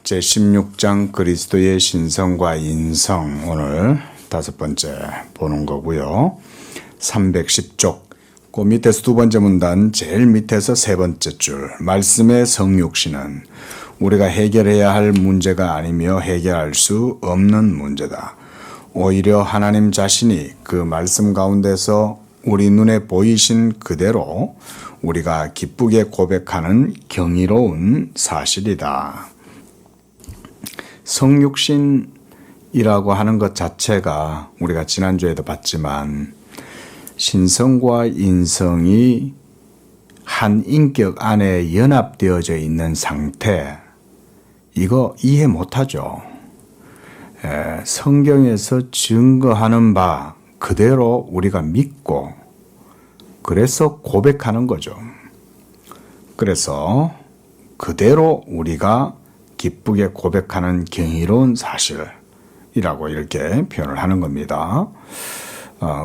제16장 그리스도의 신성과 인성, 오늘 5번째 보는 거고요. 310쪽 그 밑에서 2번째 문단 제일 밑에서 3번째 줄, 말씀의 성육신은 우리가 해결해야 할 문제가 아니며 해결할 수 없는 문제다. 오히려 하나님 자신이 그 말씀 가운데서 우리 눈에 보이신 그대로 우리가 기쁘게 고백하는 경이로운 사실이다. 성육신이라고 하는 것 자체가 우리가 지난주에도 봤지만 신성과 인성이 한 인격 안에 연합되어져 있는 상태, 이거 이해 못하죠. 성경에서 증거하는 바 그대로 우리가 믿고 그래서 고백하는 거죠. 그래서 그대로 우리가 기쁘게 고백하는 경이로운 사실이라고 이렇게 표현을 하는 겁니다.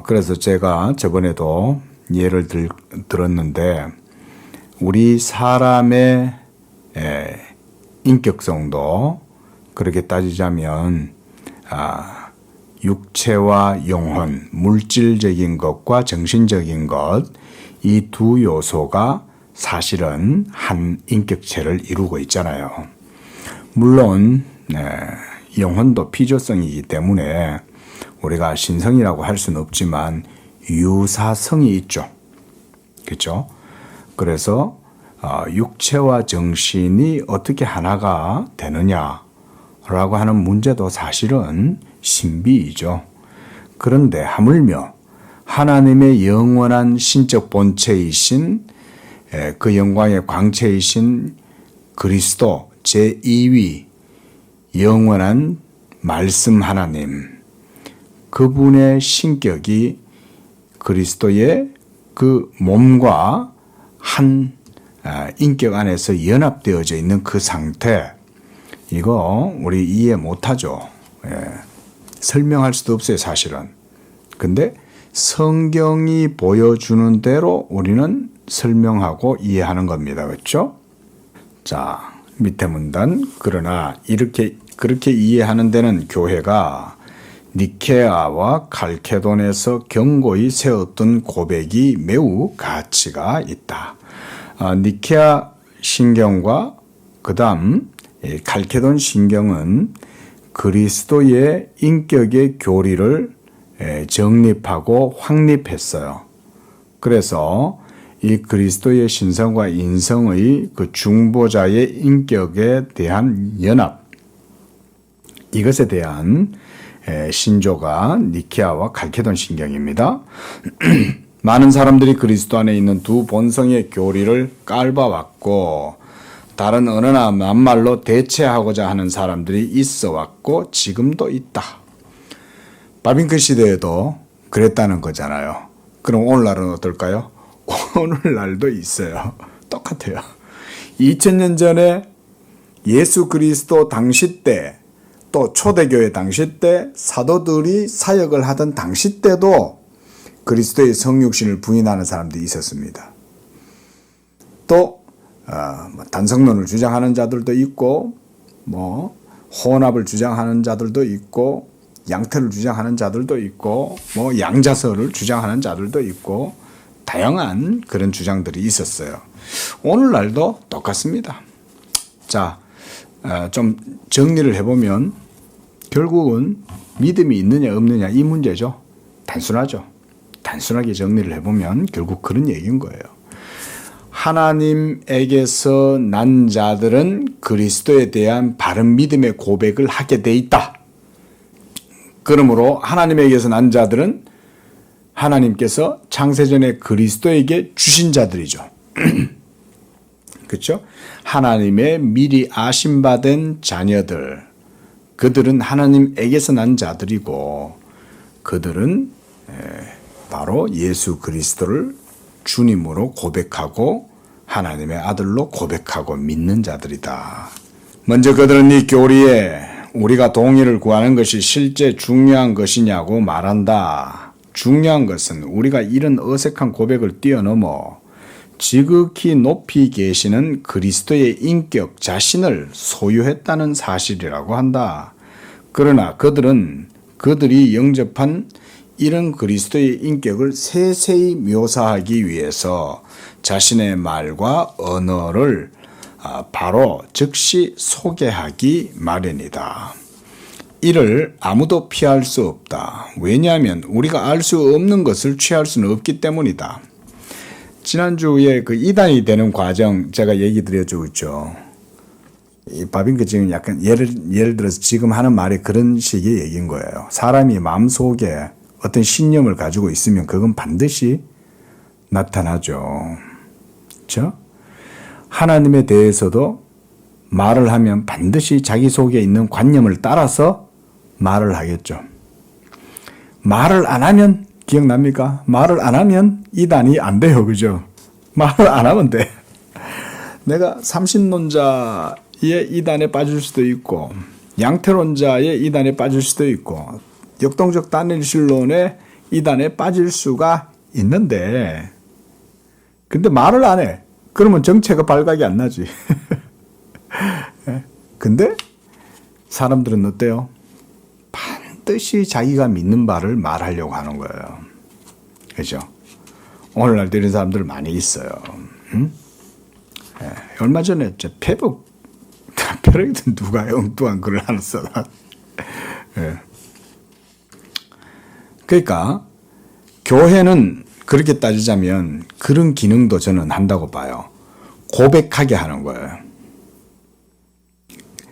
그래서 제가 저번에도 예를 들었는데 우리 사람의 인격성도 그렇게 따지자면 육체와 영혼, 물질적인 것과 정신적인 것, 이 두 요소가 사실은 한 인격체를 이루고 있잖아요. 물론 영혼도 피조성이기 때문에 우리가 신성이라고 할 수는 없지만 유사성이 있죠. 그렇죠? 그래서 육체와 정신이 어떻게 하나가 되느냐라고 하는 문제도 사실은 신비이죠. 그런데 하물며 하나님의 영원한 신적 본체이신 그 영광의 광채이신 그리스도 제2위 영원한 말씀 하나님, 그분의 신격이 그리스도의 그 몸과 한 인격 안에서 연합되어져 있는 그 상태, 이거 우리 이해 못하죠. 설명할 수도 없어요, 사실은. 근데 성경이 보여주는 대로 우리는 설명하고 이해하는 겁니다. 그렇죠? 자, 밑에 문단, 그러나 그렇게 이해하는 데는 교회가 니케아와 칼케돈에서 경고히 세웠던 고백이 매우 가치가 있다. 니케아 신경과 그 다음 칼케돈 신경은 그리스도의 인격의 교리를 정립하고 확립했어요. 그래서 이 그리스도의 신성과 인성의 그 중보자의 인격에 대한 연합, 이것에 대한 신조가 니케아와 칼케돈 신경입니다. 많은 사람들이 그리스도 안에 있는 두 본성의 교리를 깔봐왔고 다른 언어나 낱말로 대체하고자 하는 사람들이 있어 왔고 지금도 있다. 바빙크 시대에도 그랬다는 거잖아요. 그럼 오늘날은 어떨까요? 오늘날도 있어요. 똑같아요. 2000년 전에 예수 그리스도 당시 때, 또 초대교회 당시 때, 사도들이 사역을 하던 당시 때도 그리스도의 성육신을 부인하는 사람들이 있었습니다. 또 단성론을 주장하는 자들도 있고, 혼합을 주장하는 자들도 있고, 양태를 주장하는 자들도 있고, 양자설을 주장하는 자들도 있고, 다양한 그런 주장들이 있었어요. 오늘날도 똑같습니다. 자, 좀 정리를 해보면 결국은 믿음이 있느냐 없느냐 이 문제죠. 단순하죠. 단순하게 정리를 해보면 결국 그런 얘기인 거예요. 하나님에게서 난 자들은 그리스도에 대한 바른 믿음의 고백을 하게 돼 있다. 그러므로 하나님에게서 난 자들은 하나님께서 창세전에 그리스도에게 주신 자들이죠. 그렇죠? 하나님의 미리 아심받은 자녀들, 그들은 하나님에게서 난 자들이고 그들은 바로 예수 그리스도를 주님으로 고백하고 하나님의 아들로 고백하고 믿는 자들이다. 먼저 그들은 이 교리에 우리가 동의를 구하는 것이 실제 중요한 것이냐고 말한다. 중요한 것은 우리가 이런 어색한 고백을 뛰어넘어 지극히 높이 계시는 그리스도의 인격 자신을 소유했다는 사실이라고 한다. 그러나 그들은 그들이 영접한 이런 그리스도의 인격을 세세히 묘사하기 위해서 자신의 말과 언어를 바로 즉시 소개하기 마련이다. 이를 아무도 피할 수 없다. 왜냐하면 우리가 알 수 없는 것을 취할 수는 없기 때문이다. 지난주에 그 이단이 되는 과정 제가 얘기 드려주었죠. 이 바빙크 지금 약간 예를 들어서 지금 하는 말이 그런 식의 얘기인 거예요. 사람이 마음속에 어떤 신념을 가지고 있으면 그건 반드시 나타나죠. 그렇죠? 하나님에 대해서도 말을 하면 반드시 자기 속에 있는 관념을 따라서 말을 하겠죠. 말을 안 하면 기억납니까? 말을 안 하면 이단이 안 돼요. 그죠? 말을 안 하면 돼. 내가 삼신론자의 이단에 빠질 수도 있고 양태론자의 이단에 빠질 수도 있고 역동적 단일신론의 이단에 빠질 수가 있는데 근데 말을 안 해. 그러면 정체가 발각이 안 나지. 근데 사람들은 어때요? 반드시 자기가 믿는 바를 말하려고 하는 거예요. 그죠? 오늘날 이런 사람들 많이 있어요. 응? 얼마 전에 페북 누가 엉뚱한 글을 하나 써라. 그러니까 교회는 그렇게 따지자면 그런 기능도 저는 한다고 봐요. 고백하게 하는 거예요.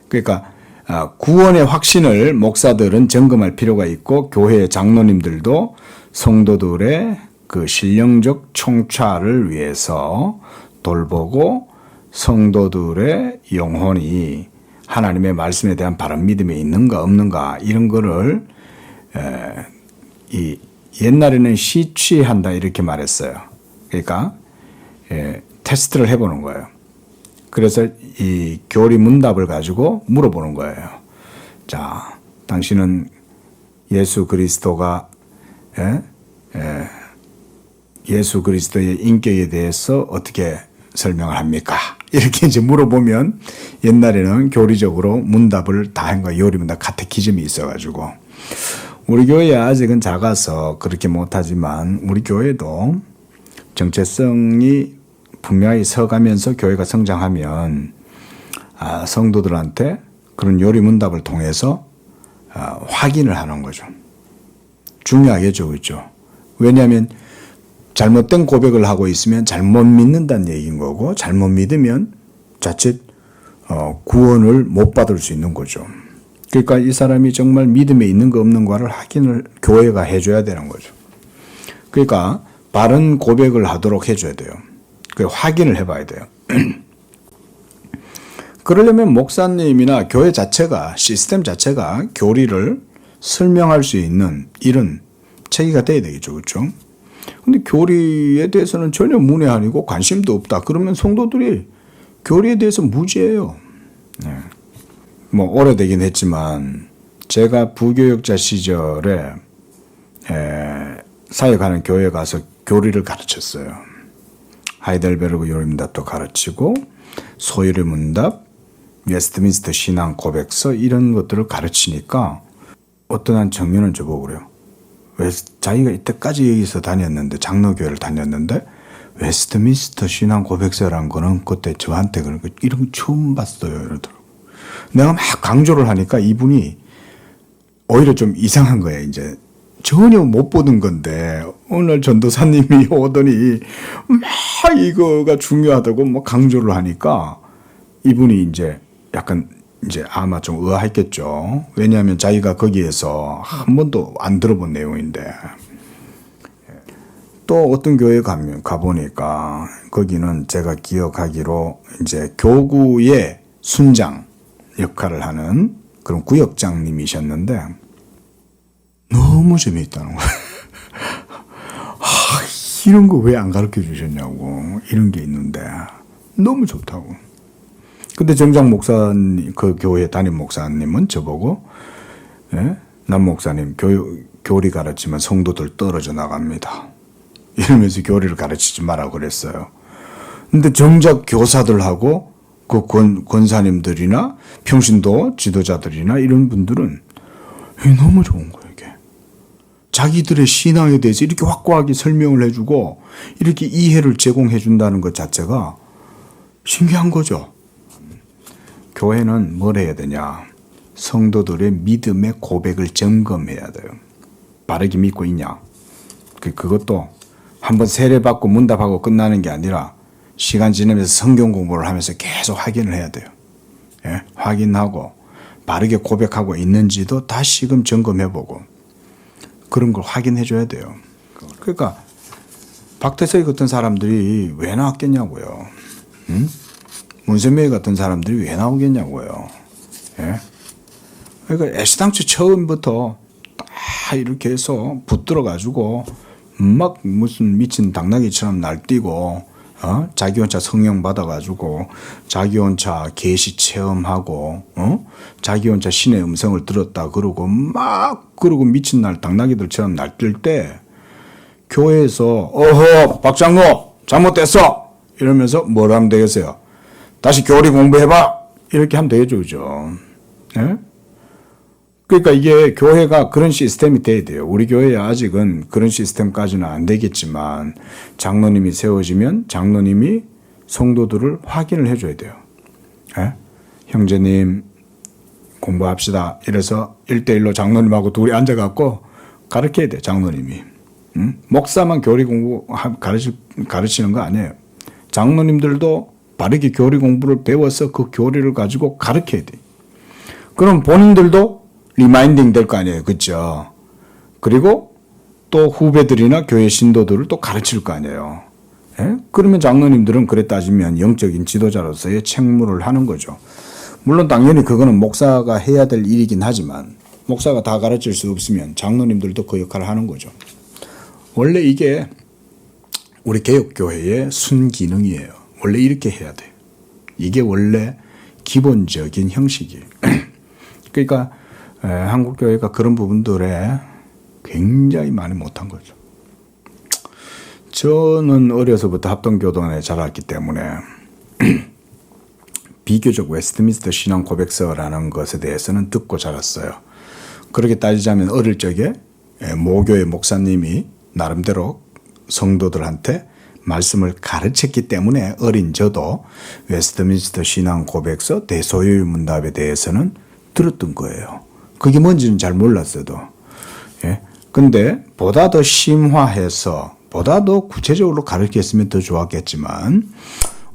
그러니까 구원의 확신을 목사들은 점검할 필요가 있고 교회의 장로님들도 성도들의 그 신령적 총찰을 위해서 돌보고 성도들의 영혼이 하나님의 말씀에 대한 바른 믿음이 있는가 없는가 이런 거를 옛날에는 시취한다 이렇게 말했어요. 그러니까 테스트를 해보는 거예요. 그래서 이 교리 문답을 가지고 물어보는 거예요. 자, 당신은 예수 그리스도가 예수 그리스도의 인격에 대해서 어떻게 설명을 합니까? 이렇게 이제 물어보면 옛날에는 교리적으로 문답을 다 한 거예요. 요리 문답 카테키즘이 있어가지고. 우리 교회 아직은 작아서 그렇게 못하지만 우리 교회도 정체성이 분명히 서가면서 교회가 성장하면 성도들한테 그런 요리 문답을 통해서 확인을 하는 거죠. 중요하겠죠. 그렇죠? 왜냐하면 잘못된 고백을 하고 있으면 잘못 믿는다는 얘기인 거고 잘못 믿으면 자칫 구원을 못 받을 수 있는 거죠. 그러니까 이 사람이 정말 믿음에 있는가 없는가를 확인을 교회가 해줘야 되는 거죠. 그러니까 바른 고백을 하도록 해줘야 돼요. 그 확인을 해봐야 돼요. 그러려면 목사님이나 교회 자체가 시스템 자체가 교리를 설명할 수 있는 이런 체계가 돼야 되겠죠. 그렇죠? 근데 교리에 대해서는 전혀 문외한이고 관심도 없다. 그러면 성도들이 교리에 대해서 무지해요. 네. 뭐 오래되긴 했지만 제가 부교역자 시절에 사역하는 교회 가서 교리를 가르쳤어요. 하이델베르그 요리문답도 가르치고 소요리 문답, 웨스트민스터 신앙 고백서 이런 것들을 가르치니까 어떤 한 청년은 저보고 그래요. 왜 자기가 이때까지 여기서 다녔는데 장로교회를 다녔는데 웨스트민스터 신앙 고백서라는 거는 그때 저한테 그런 거 이런 거 처음 봤어요 이러더라고요. 내가 막 강조를 하니까 이분이 오히려 좀 이상한 거예요. 이제 전혀 못 보던 건데 오늘 전도사님이 오더니 막 이거가 중요하다고 뭐 강조를 하니까 이분이 이제 약간 이제 아마 좀 의아했겠죠. 왜냐하면 자기가 거기에서 한 번도 안 들어본 내용인데 또 어떤 교회 가보니까 거기는 제가 기억하기로 이제 교구의 순장 역할을 하는 그런 구역장님이셨는데 너무 재미있다는 거예요. 이런 거 왜 안 가르쳐 주셨냐고 이런 게 있는데 너무 좋다고. 근데 정작 목사님 그 교회 담임 목사님은 저보고 남 목사님 교리 가르치면 성도들 떨어져 나갑니다. 이러면서 교리를 가르치지 마라고 그랬어요. 근데 정작 교사들하고 그 권사님들이나 평신도 지도자들이나 이런 분들은 너무 좋은 거예요, 이게. 자기들의 신앙에 대해서 이렇게 확고하게 설명을 해주고 이렇게 이해를 제공해 준다는 것 자체가 신기한 거죠. 교회는 뭘 해야 되냐? 성도들의 믿음의 고백을 점검해야 돼요. 바르게 믿고 있냐? 그것도 한번 세례받고 문답하고 끝나는 게 아니라 시간 지나면서 성경 공부를 하면서 계속 확인을 해야 돼요. 예? 확인하고 바르게 고백하고 있는지도 다시금 점검해보고 그런 걸 확인해 줘야 돼요. 그러니까 박태섭 같은 사람들이 왜 나왔겠냐고요. 문선명이 같은 사람들이 왜 나오겠냐고요. 예? 그러니까 애시당초 처음부터 다 이렇게 해서 붙들어가지고 막 무슨 미친 당나귀처럼 날뛰고 자기 혼자 성령 받아가지고 자기 혼자 계시 체험하고 자기 혼자 신의 음성을 들었다 그러고 막 그러고 미친 날 당나귀들처럼 날뛸 때 교회에서 어허 박장로 잘못됐어 이러면서 뭘 하면 되겠어요? 다시 교리 공부해봐 이렇게 하면 되죠, 그죠? 예? 그러니까 이게 교회가 그런 시스템이 돼야 돼요. 우리 교회에 아직은 그런 시스템까지는 안 되겠지만 장로님이 세워지면 장로님이 성도들을 확인을 해줘야 돼요. 예? 형제님 공부합시다. 이래서 1대1로 장로님하고 둘이 앉아갖고 가르쳐야 돼요. 장로님이. 목사만 교리 공부 가르치는 거 아니에요. 장로님들도 바르게 교리 공부를 배워서 그 교리를 가지고 가르쳐야 돼요. 그럼 본인들도 리마인딩 될 거 아니에요. 그렇죠? 그리고 또 후배들이나 교회 신도들을 또 가르칠 거 아니에요. 예? 그러면 장로님들은 그래 따지면 영적인 지도자로서의 책무를 하는 거죠. 물론 당연히 그거는 목사가 해야 될 일이긴 하지만 목사가 다 가르칠 수 없으면 장로님들도 그 역할을 하는 거죠. 원래 이게 우리 개혁교회의 순기능이에요. 원래 이렇게 해야 돼요. 이게 원래 기본적인 형식이에요. 그러니까 한국교회가 그런 부분들에 굉장히 많이 못한 거죠. 저는 어려서부터 합동교단에 자랐기 때문에 비교적 웨스트민스터 신앙 고백서라는 것에 대해서는 듣고 자랐어요. 그렇게 따지자면 어릴 적에 모교의 목사님이 나름대로 성도들한테 말씀을 가르쳤기 때문에 어린 저도 웨스트민스터 신앙 고백서 대소요의 문답에 대해서는 들었던 거예요. 그게 뭔지는 잘 몰랐어도. 예. 근데 보다 더 심화해서 보다 더 구체적으로 가르쳤으면 더 좋았겠지만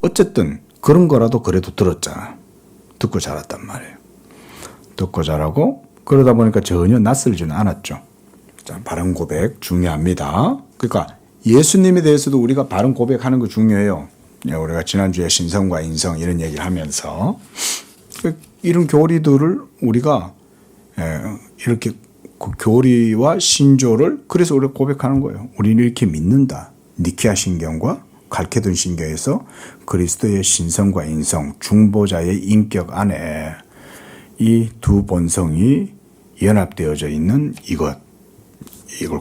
어쨌든 그런 거라도 그래도 들었잖아. 듣고 자랐단 말이에요. 듣고 자라고 그러다 보니까 전혀 낯설지는 않았죠. 자, 바른 고백 중요합니다. 그러니까 예수님에 대해서도 우리가 바른 고백하는 거 중요해요. 우리가 지난주에 신성과 인성 이런 얘기를 하면서 이런 교리들을 우리가 이렇게 그 교리와 신조를 그래서 우리가 고백하는 거예요. 우리는 이렇게 믿는다. 니케아 신경과 갈케돈 신경에서 그리스도의 신성과 인성, 중보자의 인격 안에 이 두 본성이 연합되어져 있는 이걸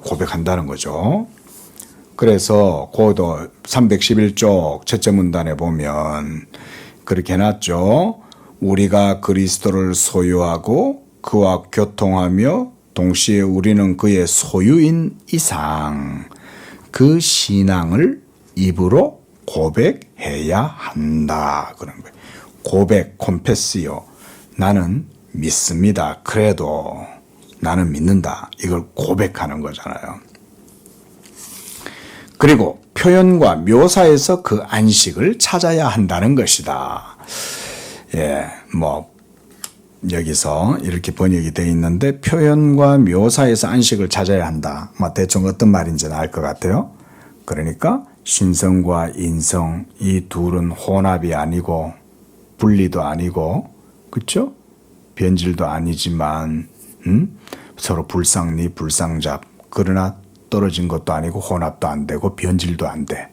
고백한다는 거죠. 그래서 고도 311쪽 첫째 문단에 보면 그렇게 해놨죠. 우리가 그리스도를 소유하고 그와 교통하며 동시에 우리는 그의 소유인 이상 그 신앙을 입으로 고백해야 한다. 그런 거예요. 고백, 콤페시오. 나는 믿습니다. 그래도 나는 믿는다. 이걸 고백하는 거잖아요. 그리고 표현과 묘사에서 그 안식을 찾아야 한다는 것이다. 예, 여기서 이렇게 번역이 되어 있는데 표현과 묘사에서 안식을 찾아야 한다. 대충 어떤 말인지는 알 것 같아요. 그러니까 신성과 인성 이 둘은 혼합이 아니고 분리도 아니고 그렇죠? 변질도 아니지만 서로 불상리 불상잡 그러나 떨어진 것도 아니고 혼합도 안 되고 변질도 안 돼.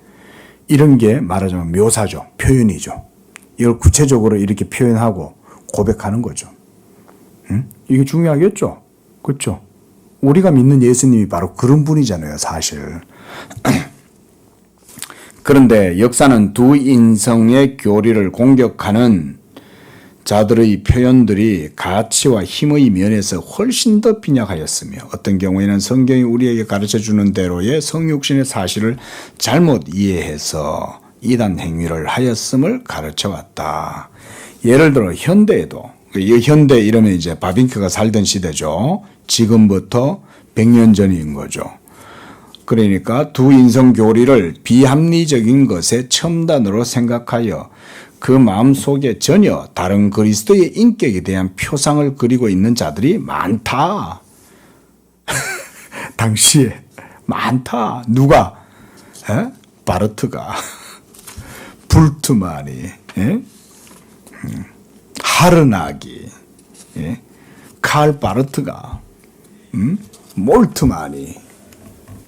이런 게 말하자면 묘사죠. 표현이죠. 이걸 구체적으로 이렇게 표현하고 고백하는 거죠. 이게 중요하겠죠. 그렇죠? 우리가 믿는 예수님이 바로 그런 분이잖아요. 사실. 그런데 역사는 두 인성의 교리를 공격하는 자들의 표현들이 가치와 힘의 면에서 훨씬 더 빈약하였으며 어떤 경우에는 성경이 우리에게 가르쳐주는 대로의 성육신의 사실을 잘못 이해해서 이단 행위를 하였음을 가르쳐왔다. 예를 들어 현대에도, 현대 이러면 이제 바빙크가 살던 시대죠. 지금부터 100년 전인 거죠. 그러니까 두 인성 교리를 비합리적인 것의 첨단으로 생각하여 그 마음 속에 전혀 다른 그리스도의 인격에 대한 표상을 그리고 있는 자들이 많다. 당시에 많다. 누가? 바르트가, 불트만이, 하르나기, 칼 바르트가, 몰트만이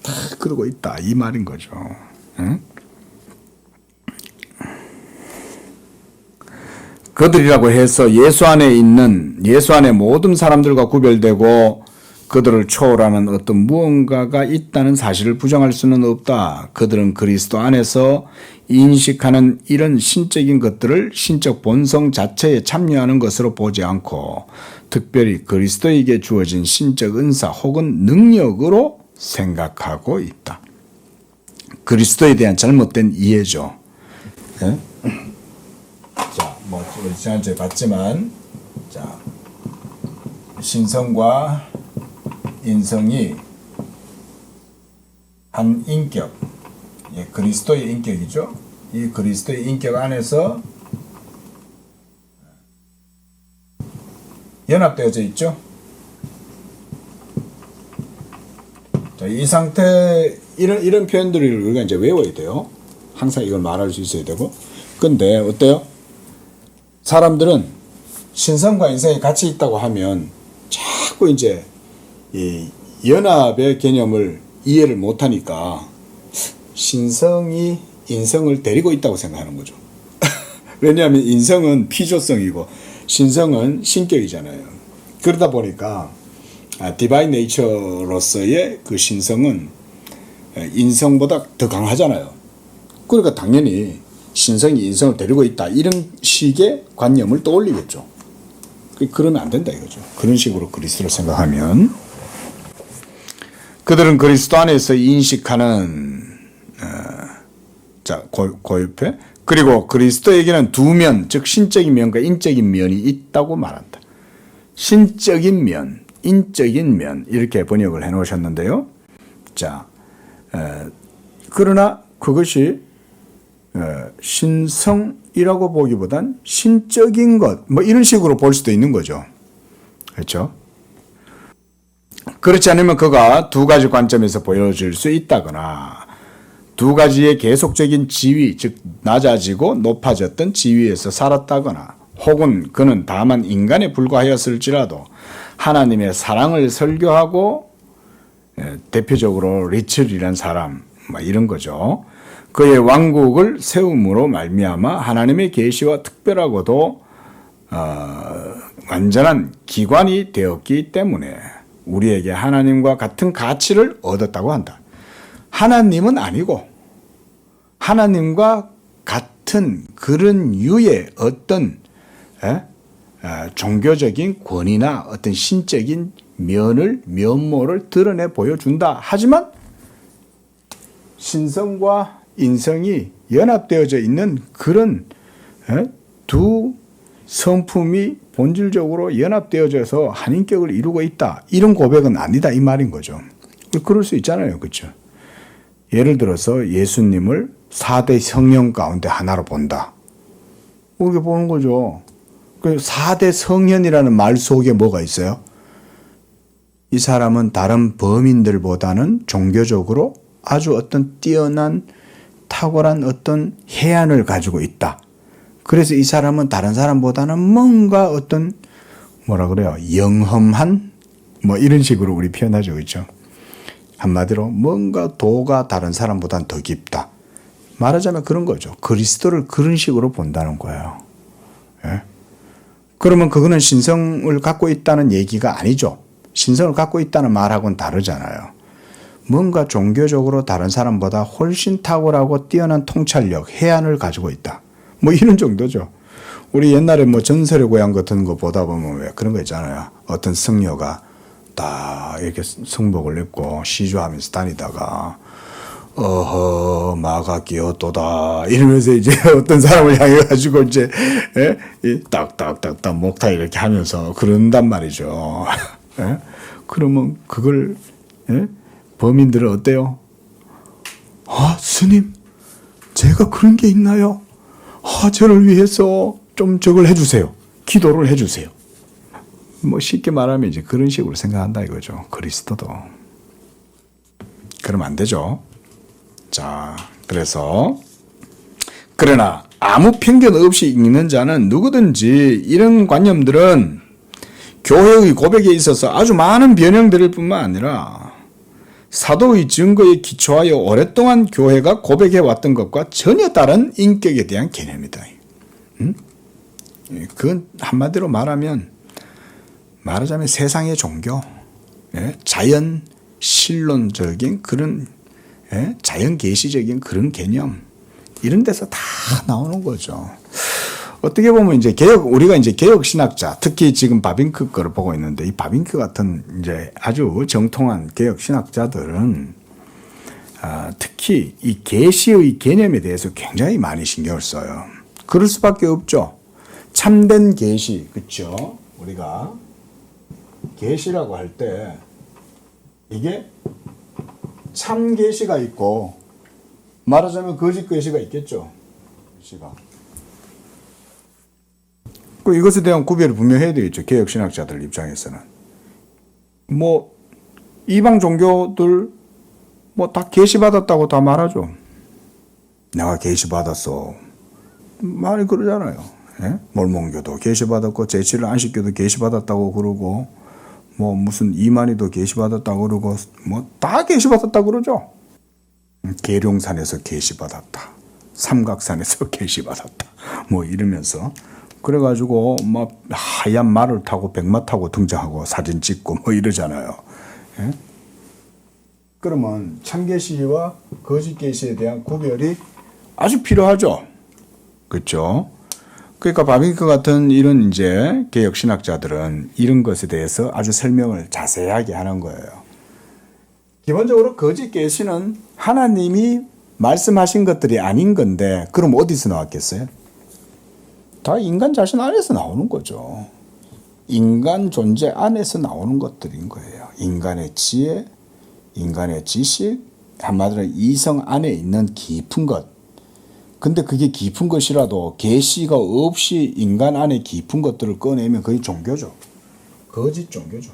다 그러고 있다 이 말인 거죠. 그들이라고 해서 예수 안에 모든 사람들과 구별되고 그들을 초월하는 어떤 무언가가 있다는 사실을 부정할 수는 없다. 그들은 그리스도 안에서 인식하는 이런 신적인 것들을 신적 본성 자체에 참여하는 것으로 보지 않고 특별히 그리스도에게 주어진 신적 은사 혹은 능력으로 생각하고 있다. 그리스도에 대한 잘못된 이해죠. 네? 자, 우리 지난주에 봤지만, 자, 신성과 인성이 한 인격, 그리스도의 인격이죠. 이 그리스도의 인격 안에서 연합되어져 있죠. 자, 이 상태, 이런 표현들을 우리가 이제 외워야 돼요. 항상 이걸 말할 수 있어야 되고. 근데 어때요? 사람들은 신성과 인성이 같이 있다고 하면 자꾸 이제 이 연합의 개념을 이해를 못하니까 신성이 인성을 데리고 있다고 생각하는 거죠. 왜냐하면 인성은 피조성이고 신성은 신격이잖아요. 그러다 보니까 디바인 네이처로서의 그 신성은 인성보다 더 강하잖아요. 그러니까 당연히 신성이 인성을 데리고 있다 이런 식의 관념을 떠올리겠죠. 그러면 안 된다 이거죠. 그런 식으로 그리스도를 생각하면 그들은 그리스도 안에서 인식하는 고유패 그리고 그리스도에게는 두 면, 즉 신적인 면과 인적인 면이 있다고 말한다. 신적인 면, 인적인 면 이렇게 번역을 해놓으셨는데요. 자, 그러나 그것이 신성이라고 보기보단 신적인 것, 뭐 이런 식으로 볼 수도 있는 거죠. 그렇죠? 그렇지 않으면 그가 두 가지 관점에서 보여질 수 있다거나 두 가지의 계속적인 지위, 즉 낮아지고 높아졌던 지위에서 살았다거나 혹은 그는 다만 인간에 불과하였을지라도 하나님의 사랑을 설교하고 대표적으로 리첼이라는 사람 뭐 이런 거죠. 그의 왕국을 세움으로 말미암아 하나님의 계시와 특별하고도 완전한 기관이 되었기 때문에 우리에게 하나님과 같은 가치를 얻었다고 한다. 하나님은 아니고 하나님과 같은 그런 유의 어떤 종교적인 권위나 어떤 신적인 면모를 드러내 보여준다. 하지만 신성과 인성이 연합되어져 있는 그런 두 성품이 본질적으로 연합되어져서 한 인격을 이루고 있다. 이런 고백은 아니다 이 말인 거죠. 그럴 수 있잖아요. 그렇죠? 예를 들어서 예수님을 4대 성령 가운데 하나로 본다. 그렇게 보는 거죠. 4대 성현이라는 말 속에 뭐가 있어요? 이 사람은 다른 범인들보다는 종교적으로 아주 어떤 뛰어난 탁월한 어떤 해안을 가지고 있다. 그래서 이 사람은 다른 사람보다는 뭔가 어떤 뭐라 그래요? 영험한 뭐 이런 식으로 우리 표현하죠. 그렇죠? 한마디로 뭔가 도가 다른 사람보다는 더 깊다. 말하자면 그런 거죠. 그리스도를 그런 식으로 본다는 거예요. 예? 그러면 그거는 신성을 갖고 있다는 얘기가 아니죠. 신성을 갖고 있다는 말하고는 다르잖아요. 뭔가 종교적으로 다른 사람보다 훨씬 탁월하고 뛰어난 통찰력, 해안을 가지고 있다. 뭐 이런 정도죠. 우리 옛날에 뭐 전설의 고향 같은 거 보다 보면 왜 그런 거 있잖아요. 어떤 승려가 딱 이렇게 승복을 입고 시주하면서 다니다가 어허 마가 끼었도다 이러면서 이제 어떤 사람을 향해 가지고 이제 딱딱딱딱 목타 이렇게 하면서 그런단 말이죠. 그러면 그걸 범인들은 어때요? 아 스님 제가 그런 게 있나요? 아 저를 위해서 좀 저걸 해주세요. 기도를 해주세요. 뭐 쉽게 말하면 이제 그런 식으로 생각한다 이거죠. 그리스도도. 그러면 안 되죠. 자, 그래서 그러나 아무 편견 없이 읽는 자는 누구든지 이런 관념들은 교회의 고백에 있어서 아주 많은 변형들일 뿐만 아니라 사도의 증거에 기초하여 오랫동안 교회가 고백해왔던 것과 전혀 다른 인격에 대한 개념이다. 그건 한마디로 말하자면 세상의 종교, 자연 신론적인 그런 자연 계시적인 그런 개념 이런 데서 다 나오는 거죠. 어떻게 보면 이제 우리가 이제 개혁 신학자, 특히 지금 바빙크 거를 보고 있는데 이 바빙크 같은 이제 아주 정통한 개혁 신학자들은 특히 이 계시의 개념에 대해서 굉장히 많이 신경을 써요. 그럴 수밖에 없죠. 참된 계시, 그렇죠? 우리가 계시라고 할 때 이게 참 계시가 있고 말하자면 거짓 계시가 있겠죠. 계시가. 이것에 대한 구별을 분명해야 되겠죠. 개혁 신학자들 입장에서는. 뭐 이방 종교들 뭐 다 계시 받았다고 다 말하죠. 내가 계시 받았어. 말이 그러잖아요. 몰몬교도 계시 받았고 제7일 안식교도 계시 받았다고 그러고 뭐 무슨 이만희도 계시 받았다고 그러고 뭐 다 계시 받았다고 그러죠. 계룡산에서 계시 받았다. 삼각산에서 계시 받았다. 뭐 이러면서 그래가지고 막 하얀 말을 타고 백마 타고 등장하고 사진 찍고 뭐 이러잖아요. 그러면 참계시와 거짓계시에 대한 구별이 아주 필요하죠. 그렇죠? 그러니까 바빙크 같은 이런 이제 개혁 신학자들은 이런 것에 대해서 아주 설명을 자세하게 하는 거예요. 기본적으로 거짓 계시는 하나님이 말씀하신 것들이 아닌 건데 그럼 어디서 나왔겠어요? 다 인간 자신 안에서 나오는 거죠. 인간 존재 안에서 나오는 것들인 거예요. 인간의 지혜, 인간의 지식, 한마디로 이성 안에 있는 깊은 것. 근데 그게 깊은 것이라도 계시가 없이 인간 안에 깊은 것들을 꺼내면 그게 종교죠. 거짓 종교죠.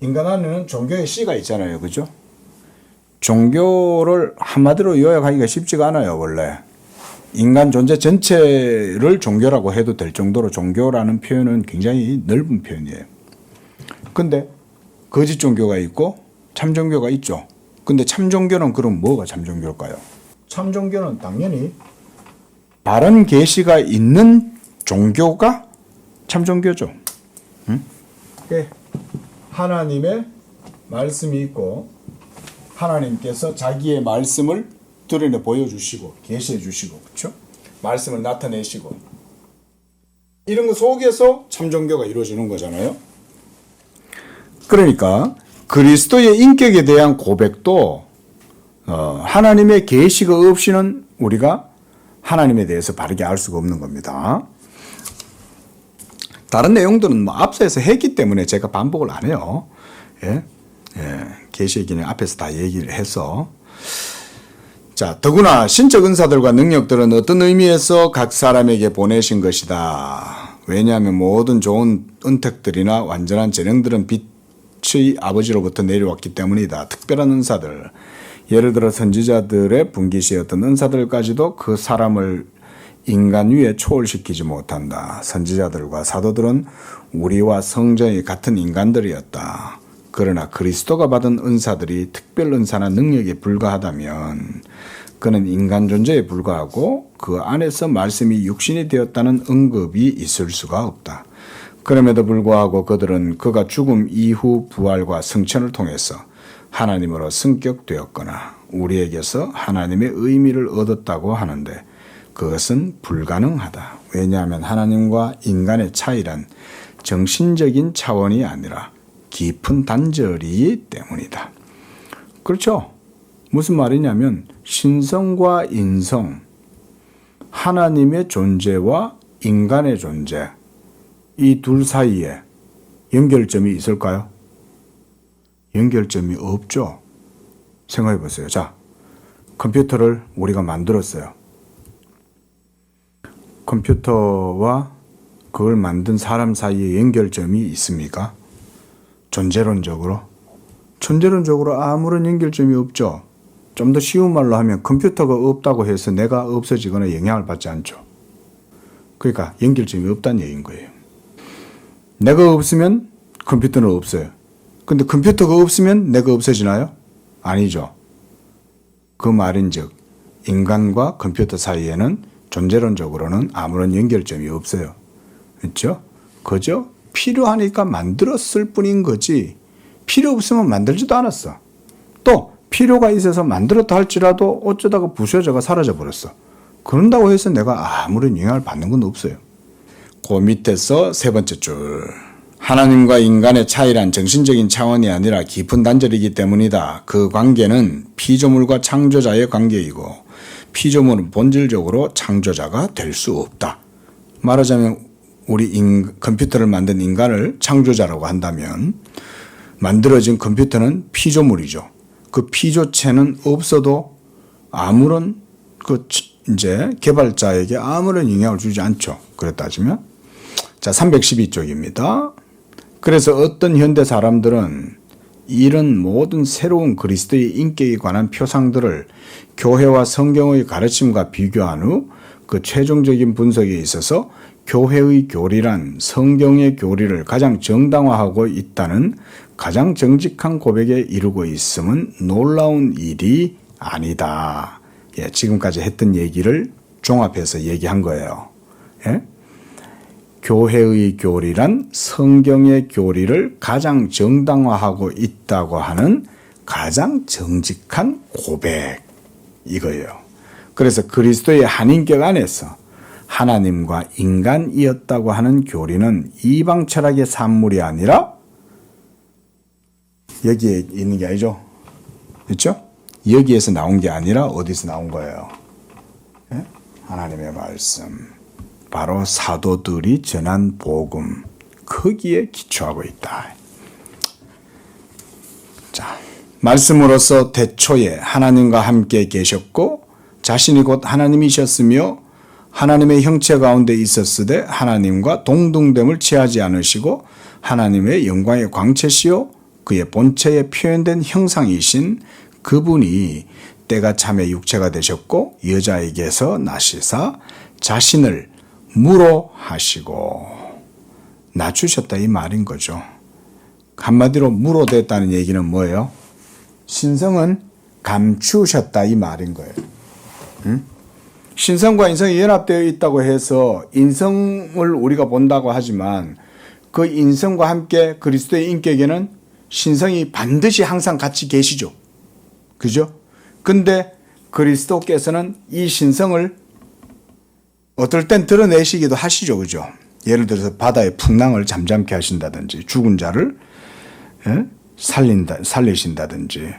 인간 안에는 종교의 씨가 있잖아요. 그죠? 종교를 한마디로 요약하기가 쉽지가 않아요. 원래. 인간 존재 전체를 종교라고 해도 될 정도로 종교라는 표현은 굉장히 넓은 표현이에요. 근데 거짓 종교가 있고 참 종교가 있죠. 근데 참 종교는 그럼 뭐가 참 종교일까요? 참 종교는 당연히 바른 계시가 있는 종교가 참 종교죠. 하나님의 말씀이 있고 하나님께서 자기의 말씀을 드러내 보여주시고 계시해 주시고 그렇죠? 말씀을 나타내시고 이런 것 속에서 참 종교가 이루어지는 거잖아요. 그러니까 그리스도의 인격에 대한 고백도 하나님의 계시가 없이는 우리가 하나님에 대해서 바르게 알 수가 없는 겁니다. 다른 내용들은 뭐 앞서서 했기 때문에 제가 반복을 안 해요. 계시의 기능 앞에서 다 얘기를 해서 자, 더구나 신적 은사들과 능력들은 어떤 의미에서 각 사람에게 보내신 것이다. 왜냐하면 모든 좋은 은택들이나 완전한 재능들은 빛의 아버지로부터 내려왔기 때문이다. 특별한 은사들, 예를 들어 선지자들의 분기시였던 은사들까지도 그 사람을 인간 위에 초월시키지 못한다. 선지자들과 사도들은 우리와 성전이 같은 인간들이었다. 그러나 그리스도가 받은 은사들이 특별 은사나 능력에 불과하다면 그는 인간 존재에 불과하고 그 안에서 말씀이 육신이 되었다는 언급이 있을 수가 없다. 그럼에도 불구하고 그들은 그가 죽음 이후 부활과 승천을 통해서 하나님으로 승격되었거나 우리에게서 하나님의 의미를 얻었다고 하는데 그것은 불가능하다. 왜냐하면 하나님과 인간의 차이란 정신적인 차원이 아니라 깊은 단절이기 때문이다. 그렇죠? 무슨 말이냐면 신성과 인성, 하나님의 존재와 인간의 존재, 이 둘 사이에 연결점이 있을까요? 연결점이 없죠. 생각해 보세요. 자, 컴퓨터를 우리가 만들었어요. 컴퓨터와 그걸 만든 사람 사이에 연결점이 있습니까? 존재론적으로? 존재론적으로 아무런 연결점이 없죠. 좀 더 쉬운 말로 하면 컴퓨터가 없다고 해서 내가 없어지거나 영향을 받지 않죠. 그러니까 연결점이 없다는 얘기인 거예요. 내가 없으면 컴퓨터는 없어요. 근데 컴퓨터가 없으면 내가 없어지나요? 아니죠. 그 말인즉 인간과 컴퓨터 사이에는 존재론적으로는 아무런 연결점이 없어요. 그렇죠? 그저 필요하니까 만들었을 뿐인 거지 필요 없으면 만들지도 않았어. 또 필요가 있어서 만들었다 할지라도 어쩌다가 부셔져가 사라져 버렸어. 그런다고 해서 내가 아무런 영향을 받는 건 없어요. 그 밑에서 세 번째 줄. 하나님과 인간의 차이란 정신적인 차원이 아니라 깊은 단절이기 때문이다. 그 관계는 피조물과 창조자의 관계이고 피조물은 본질적으로 창조자가 될 수 없다. 말하자면 우리 컴퓨터를 만든 인간을 창조자라고 한다면 만들어진 컴퓨터는 피조물이죠. 그 피조체는 없어도 아무런 이제 개발자에게 아무런 영향을 주지 않죠. 그렇다 따지면 자 312쪽입니다. 그래서 어떤 현대 사람들은 이런 모든 새로운 그리스도의 인격에 관한 표상들을 교회와 성경의 가르침과 비교한 후 그 최종적인 분석에 있어서 교회의 교리란 성경의 교리를 가장 정당화하고 있다는 가장 정직한 고백에 이르고 있음은 놀라운 일이 아니다. 예, 지금까지 했던 얘기를 종합해서 얘기한 거예요. 예? 교회의 교리란 성경의 교리를 가장 정당화하고 있다고 하는 가장 정직한 고백 이거예요. 그래서 그리스도의 한 인격 안에서 하나님과 인간이었다고 하는 교리는 이방 철학의 산물이 아니라 여기에 있는 게 아니죠. 그렇죠? 여기에서 나온 게 아니라 어디서 나온 거예요? 예? 하나님의 말씀. 바로 사도들이 전한 복음. 거기에 기초하고 있다. 자, 말씀으로서 태초에 하나님과 함께 계셨고 자신이 곧 하나님이셨으며 하나님의 형체 가운데 있었으되 하나님과 동등됨을 취하지 않으시고 하나님의 영광의 광채시요 그의 본체에 표현된 형상이신 그분이 때가 참에 육체가 되셨고 여자에게서 나시사 자신을 무로 하시고 낮추셨다 이 말인 거죠. 한마디로 무로 됐다는 얘기는 뭐예요? 신성은 감추셨다 이 말인 거예요. 응? 신성과 인성이 연합되어 있다고 해서 인성을 우리가 본다고 하지만 그 인성과 함께 그리스도의 인격에는 신성이 반드시 항상 같이 계시죠. 그죠? 근데 그리스도께서는 이 신성을 어떨 땐 드러내시기도 하시죠. 그죠? 예를 들어서 바다의 풍랑을 잠잠케 하신다든지 죽은 자를 살리신다든지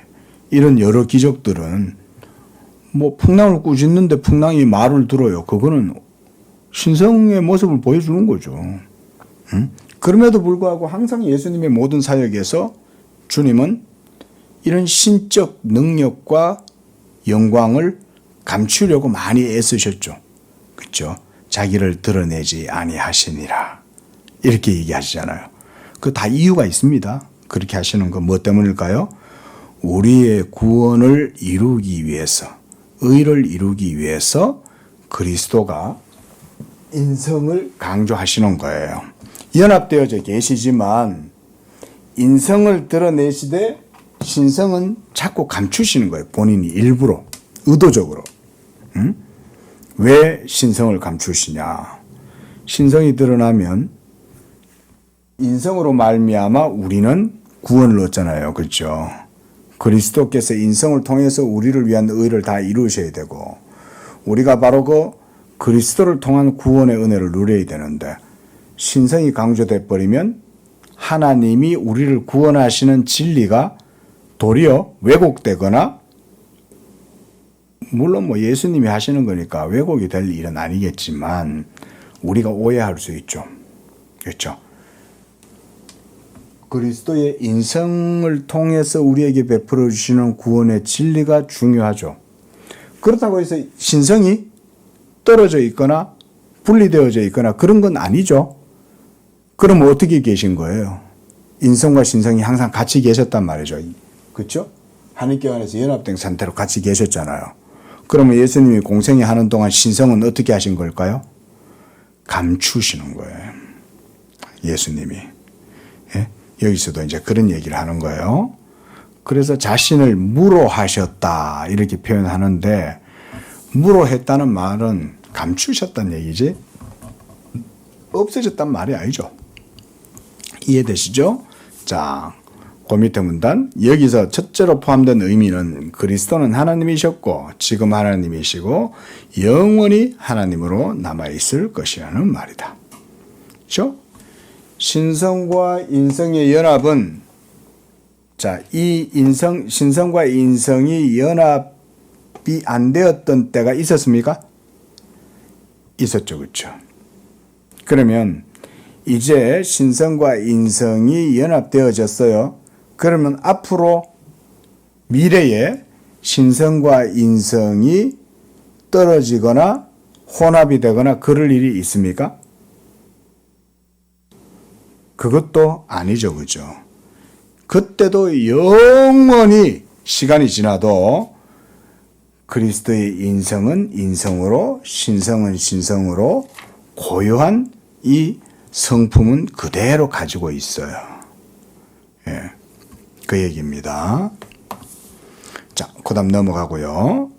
이런 여러 기적들은 뭐 풍랑을 꾸짖는데 풍랑이 말을 들어요. 그거는 신성의 모습을 보여주는 거죠. 응? 그럼에도 불구하고 항상 예수님의 모든 사역에서 주님은 이런 신적 능력과 영광을 감추려고 많이 애쓰셨죠. 그렇죠? 자기를 드러내지 아니하시니라. 이렇게 얘기하시잖아요. 그 다 이유가 있습니다. 그렇게 하시는 건 뭐 때문일까요? 우리의 구원을 이루기 위해서, 의를 이루기 위해서 그리스도가 인성을 강조하시는 거예요. 연합되어져 계시지만 인성을 드러내시되 신성은 자꾸 감추시는 거예요. 본인이 일부러, 의도적으로. 응? 왜 신성을 감추시냐? 신성이 드러나면 인성으로 말미암아 우리는 구원을 얻잖아요. 그렇죠? 그리스도께서 인성을 통해서 우리를 위한 의를 다 이루셔야 되고 우리가 바로 그 그리스도를 통한 구원의 은혜를 누려야 되는데 신성이 강조돼 버리면 하나님이 우리를 구원하시는 진리가 도리어 왜곡되거나 물론 뭐 예수님이 하시는 거니까 왜곡이 될 일은 아니겠지만 우리가 오해할 수 있죠. 그렇죠? 그리스도의 인성을 통해서 우리에게 베풀어 주시는 구원의 진리가 중요하죠. 그렇다고 해서 신성이 떨어져 있거나 분리되어져 있거나 그런 건 아니죠. 그럼 어떻게 계신 거예요? 인성과 신성이 항상 같이 계셨단 말이죠. 그렇죠? 하느님 안에서 연합된 상태로 같이 계셨잖아요. 그러면 예수님이 공생애 하는 동안 신성은 어떻게 하신 걸까요? 감추시는 거예요. 예수님이. 예? 여기서도 이제 그런 얘기를 하는 거예요. 그래서 자신을 무로하셨다 이렇게 표현하는데 무로했다는 말은 감추셨다는 얘기지 없어졌단 말이 아니죠. 이해되시죠? 자, 그 밑에 문단 여기서 첫째로 포함된 의미는 그리스도는 하나님이셨고 지금 하나님이시고 영원히 하나님으로 남아있을 것이라는 말이다. 그렇죠? 신성과 인성의 연합은 자, 이 신성과 인성이 연합이 안 되었던 때가 있었습니까? 있었죠. 그렇죠? 그러면 이제 신성과 인성이 연합되어졌어요. 그러면 앞으로 미래에 신성과 인성이 떨어지거나 혼합이 되거나 그럴 일이 있습니까? 그것도 아니죠. 그죠? 그때도 영원히 시간이 지나도 그리스도의 인성은 인성으로 신성은 신성으로 고유한 이 성품은 그대로 가지고 있어요. 예, 그 얘기입니다. 자, 그 다음 넘어가고요.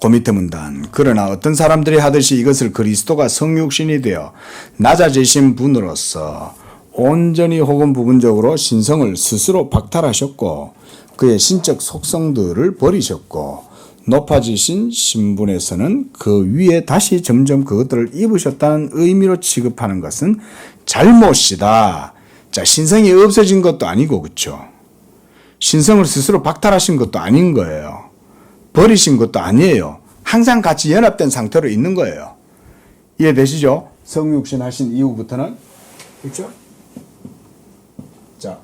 그 밑에 문단 그러나 어떤 사람들이 하듯이 이것을 그리스도가 성육신이 되어 낮아지신 분으로서 온전히 혹은 부분적으로 신성을 스스로 박탈하셨고 그의 신적 속성들을 버리셨고 높아지신 신분에서는 그 위에 다시 점점 그것들을 입으셨다는 의미로 취급하는 것은 잘못이다. 자, 신성이 없어진 것도 아니고 그렇죠. 신성을 스스로 박탈하신 것도 아닌 거예요. 버리신 것도 아니에요. 항상 같이 연합된 상태로 있는 거예요. 이해되시죠? 성육신 하신 이후부터는 그렇죠? 자,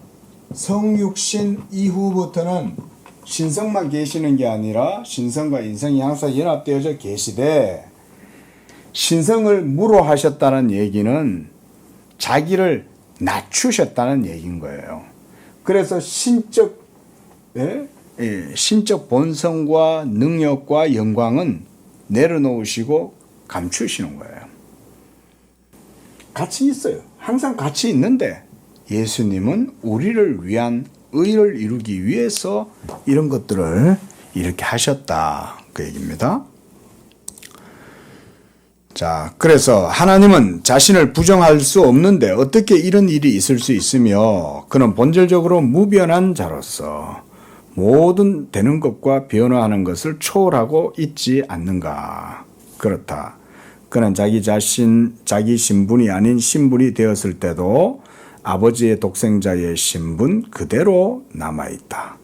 성육신 이후부터는 신성만 계시는 게 아니라 신성과 인성이 항상 연합되어져 계시되 신성을 무로하셨다는 얘기는 자기를 낮추셨다는 얘기인 거예요. 그래서 신적 본성과 능력과 영광은 내려놓으시고 감추시는 거예요. 같이 있어요. 항상 같이 있는데 예수님은 우리를 위한 의를 이루기 위해서 이런 것들을 이렇게 하셨다. 그 얘기입니다. 자, 그래서 하나님은 자신을 부정할 수 없는데 어떻게 이런 일이 있을 수 있으며 그는 본질적으로 무변한 자로서 모든 되는 것과 변화하는 것을 초월하고 있지 않는가. 그렇다. 그는 자기 신분이 아닌 신분이 되었을 때도 아버지의 독생자의 신분 그대로 남아있다.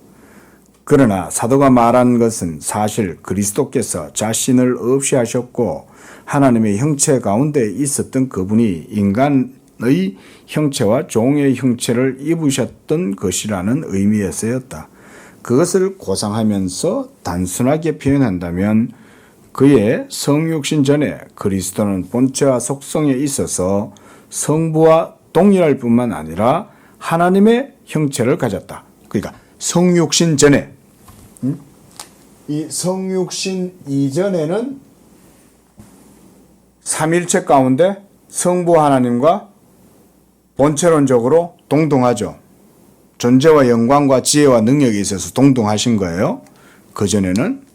그러나 사도가 말한 것은 사실 그리스도께서 자신을 없이 하셨고 하나님의 형체 가운데 있었던 그분이 인간의 형체와 종의 형체를 입으셨던 것이라는 의미에서였다. 그것을 고상하면서 단순하게 표현한다면 그의 성육신 전에 그리스도는 본체와 속성에 있어서 성부와 동일할 뿐만 아니라 하나님의 형체를 가졌다. 그러니까 성육신 전에 이 성육신 이전에는 삼일체 가운데 성부 하나님과 본체론적으로 동등하죠. 존재와 영광과 지혜와 능력에 있어서 동등하신 거예요. 그전에는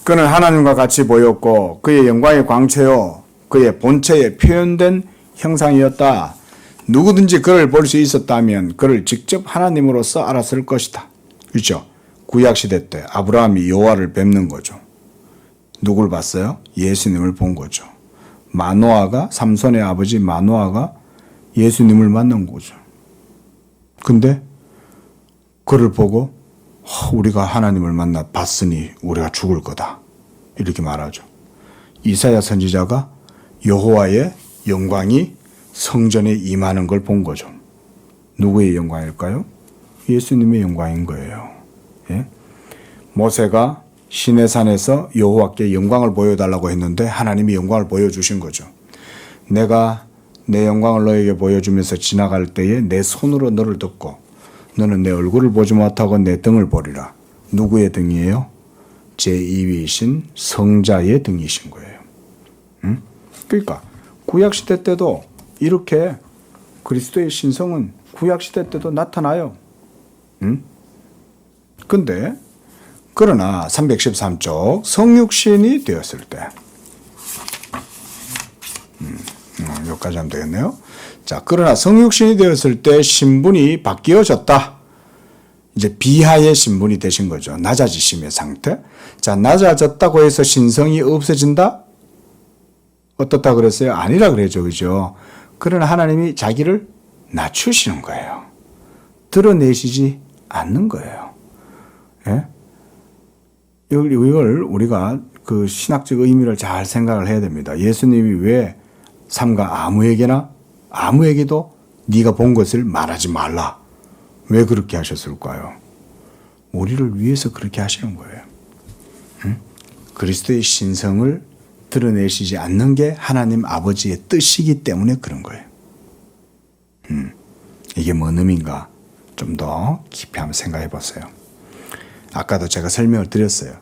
그는 하나님과 같이 보였고 그의 영광의 광채요 그의 본체에 표현된 형상이었다. 누구든지 그를 볼 수 있었다면 그를 직접 하나님으로서 알았을 것이다. 그렇죠? 구약시대 때 아브라함이 여호와를 뵙는 거죠. 누굴 봤어요? 예수님을 본 거죠. 마노아가, 삼손의 아버지 마노아가 예수님을 만난 거죠. 근데 그를 보고 우리가 하나님을 만나 봤으니 우리가 죽을 거다, 이렇게 말하죠. 이사야 선지자가 여호와의 영광이 성전에 임하는 걸 본 거죠. 누구의 영광일까요? 예수님의 영광인 거예요. 예? 모세가 시내산에서 여호와께 영광을 보여달라고 했는데 하나님이 영광을 보여주신 거죠. 내가 내 영광을 너에게 보여주면서 지나갈 때에 내 손으로 너를 덮고 너는 내 얼굴을 보지 못하고 내 등을 보리라. 누구의 등이에요? 제2위이신 성자의 등이신 거예요. 응? 그러니까 구약시대 때도 이렇게 그리스도의 신성은 구약시대 때도 나타나요. 응? 근데 그러나 313쪽 성육신이 되었을 때 여기까지 하면 되겠네요. 자, 그러나 성육신이 되었을 때 신분이 바뀌어졌다. 이제 비하의 신분이 되신 거죠. 낮아지심의 상태. 자, 낮아졌다고 해서 신성이 없어진다? 어떻다 그랬어요? 아니라 그랬죠. 그죠? 그러나 하나님이 자기를 낮추시는 거예요. 드러내시지 않는 거예요. 예? 이걸 우리가 그 신학적 의미를 잘 생각을 해야 됩니다. 예수님이 왜 삼가 아무에게도 네가 본 것을 말하지 말라, 왜 그렇게 하셨을까요? 우리를 위해서 그렇게 하시는 거예요. 응? 그리스도의 신성을 드러내시지 않는 게 하나님 아버지의 뜻이기 때문에 그런 거예요. 이게 뭔 의미인가 좀 더 깊이 한번 생각해 보세요. 아까도 제가 설명을 드렸어요.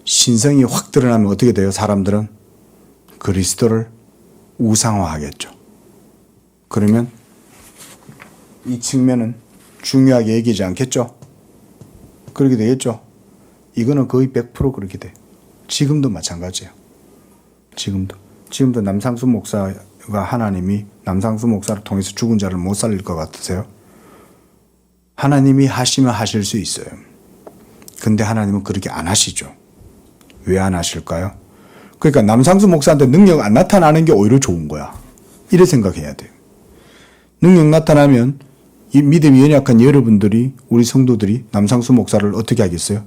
신성이 확 드러나면 어떻게 돼요? 사람들은 그리스도를 우상화하겠죠. 그러면 이 측면은 중요하게 여기지 않겠죠? 그렇게 되겠죠? 이거는 거의 100% 그렇게 돼요. 지금도 마찬가지예요. 지금도 남상수 목사가 하나님이 남상수 목사를 통해서 죽은 자를 못 살릴 것 같으세요? 하나님이 하시면 하실 수 있어요. 근데 하나님은 그렇게 안 하시죠. 왜 안 하실까요? 그러니까 남상수 목사한테 능력 안 나타나는 게 오히려 좋은 거야. 이래 생각해야 돼요. 능력 나타나면 이 믿음이 연약한 여러분들이, 우리 성도들이 남상수 목사를 어떻게 하겠어요?